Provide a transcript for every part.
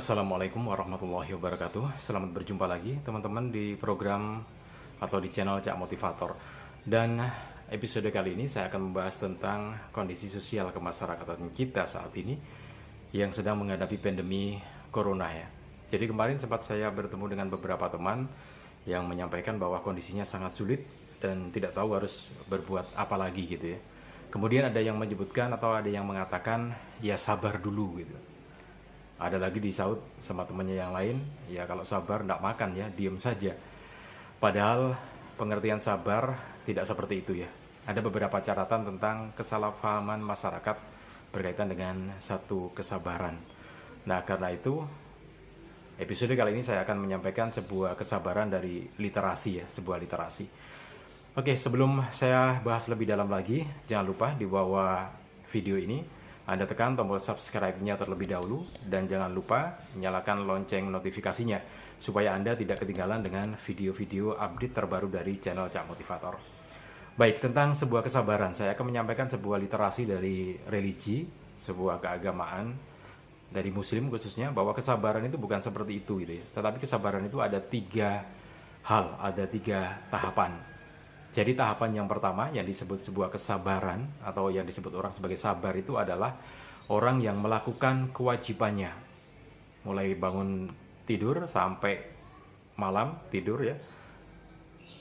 Assalamualaikum warahmatullahi wabarakatuh. Selamat berjumpa lagi teman-teman di program atau di channel Cak Motivator. Dan episode kali ini saya akan membahas tentang kondisi sosial kemasyarakatan kita saat ini yang sedang menghadapi pandemi corona ya. Jadi kemarin sempat saya bertemu dengan beberapa teman yang menyampaikan bahwa kondisinya sangat sulit dan tidak tahu harus berbuat apa lagi gitu ya. Kemudian ada yang menyebutkan atau ada yang mengatakan ya sabar dulu gitu. Ada lagi disaut sama temannya yang lain, ya kalau sabar nggak makan ya, diem saja. Padahal pengertian sabar tidak seperti itu ya. Ada beberapa catatan tentang kesalahpahaman masyarakat berkaitan dengan satu kesabaran. Nah karena itu, episode kali ini saya akan menyampaikan sebuah kesabaran dari literasi ya, sebuah literasi. Oke, sebelum saya bahas lebih dalam lagi, jangan lupa di bawah video ini Anda tekan tombol subscribe-nya terlebih dahulu dan jangan lupa nyalakan lonceng notifikasinya supaya Anda tidak ketinggalan dengan video-video update terbaru dari channel Cak Motivator. Baik, tentang sebuah kesabaran, saya akan menyampaikan sebuah literasi dari religi, sebuah keagamaan dari Muslim khususnya, bahwa kesabaran itu bukan seperti itu gitu ya. Tetapi kesabaran itu ada tiga hal, ada tiga tahapan. Jadi tahapan yang pertama yang disebut sebuah kesabaran atau yang disebut orang sebagai sabar itu adalah orang yang melakukan kewajibannya. Mulai bangun tidur sampai malam tidur ya.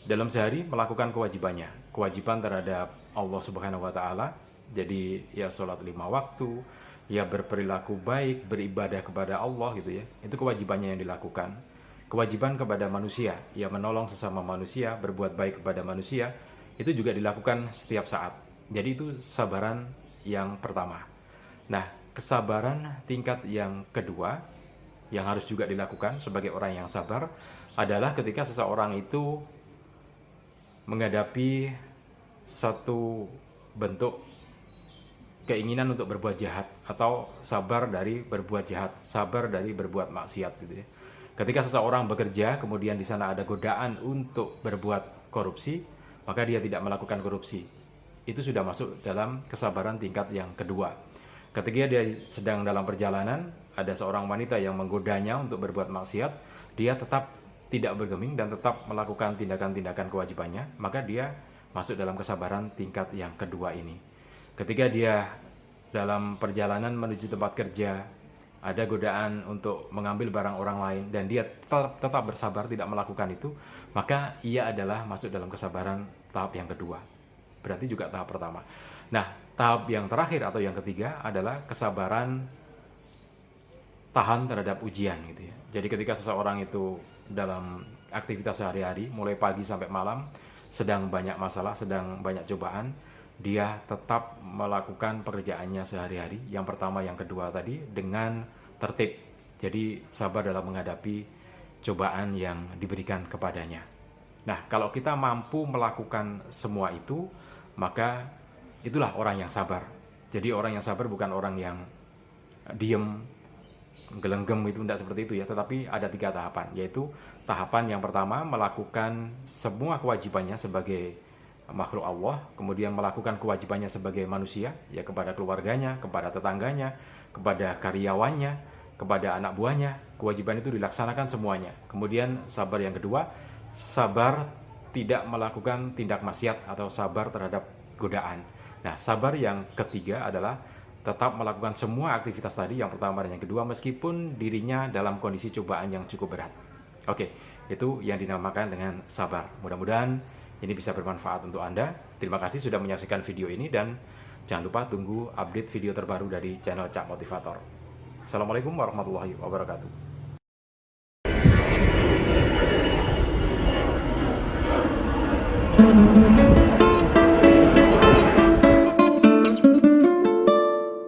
Dalam sehari melakukan kewajibannya. Kewajiban terhadap Allah Subhanahu wa taala. Jadi ya sholat 5 waktu, ya berperilaku baik, beribadah kepada Allah gitu ya. Itu kewajibannya yang dilakukan. Kewajiban kepada manusia, ya menolong sesama manusia, berbuat baik kepada manusia, itu juga dilakukan setiap saat. Jadi itu kesabaran yang pertama. Nah, kesabaran tingkat yang kedua, yang harus juga dilakukan sebagai orang yang sabar, adalah ketika seseorang itu menghadapi satu bentuk keinginan untuk berbuat jahat, atau sabar dari berbuat jahat, sabar dari berbuat maksiat gitu ya. Ketika seseorang bekerja, kemudian di sana ada godaan untuk berbuat korupsi, maka dia tidak melakukan korupsi. Itu sudah masuk dalam kesabaran tingkat yang kedua. Ketika dia sedang dalam perjalanan, ada seorang wanita yang menggodanya untuk berbuat maksiat, dia tetap tidak bergeming dan tetap melakukan tindakan-tindakan kewajibannya, maka dia masuk dalam kesabaran tingkat yang kedua ini. Ketika dia dalam perjalanan menuju tempat kerja, ada godaan untuk mengambil barang orang lain dan dia tetap bersabar tidak melakukan itu, maka ia adalah masuk dalam kesabaran tahap yang kedua. Berarti juga tahap pertama. Nah, tahap yang terakhir atau yang ketiga adalah kesabaran tahan terhadap ujian gitu ya. Jadi ketika seseorang itu dalam aktivitas sehari-hari mulai pagi sampai malam sedang banyak masalah, sedang banyak cobaan, dia tetap melakukan pekerjaannya sehari-hari. Yang pertama, yang kedua tadi dengan tertib. Jadi sabar dalam menghadapi cobaan yang diberikan kepadanya. Nah, kalau kita mampu melakukan semua itu, maka itulah orang yang sabar. Jadi orang yang sabar bukan orang yang diem, gelenggem, itu tidak seperti itu ya. Tetapi ada tiga tahapan, yaitu tahapan yang pertama melakukan semua kewajibannya sebagai makhluk Allah, kemudian melakukan kewajibannya sebagai manusia, ya kepada keluarganya, kepada tetangganya, kepada karyawannya, kepada anak buahnya. Kewajiban itu dilaksanakan semuanya. Kemudian sabar yang kedua, sabar tidak melakukan tindak maksiat atau sabar terhadap godaan. Nah, sabar yang ketiga adalah tetap melakukan semua aktivitas tadi, yang pertama dan yang kedua, meskipun dirinya dalam kondisi cobaan yang cukup berat. Oke, itu yang dinamakan dengan sabar. Mudah-mudahan ini bisa bermanfaat untuk Anda. Terima kasih sudah menyaksikan video ini dan jangan lupa tunggu update video terbaru dari channel Cak Motivator. Assalamualaikum warahmatullahi wabarakatuh.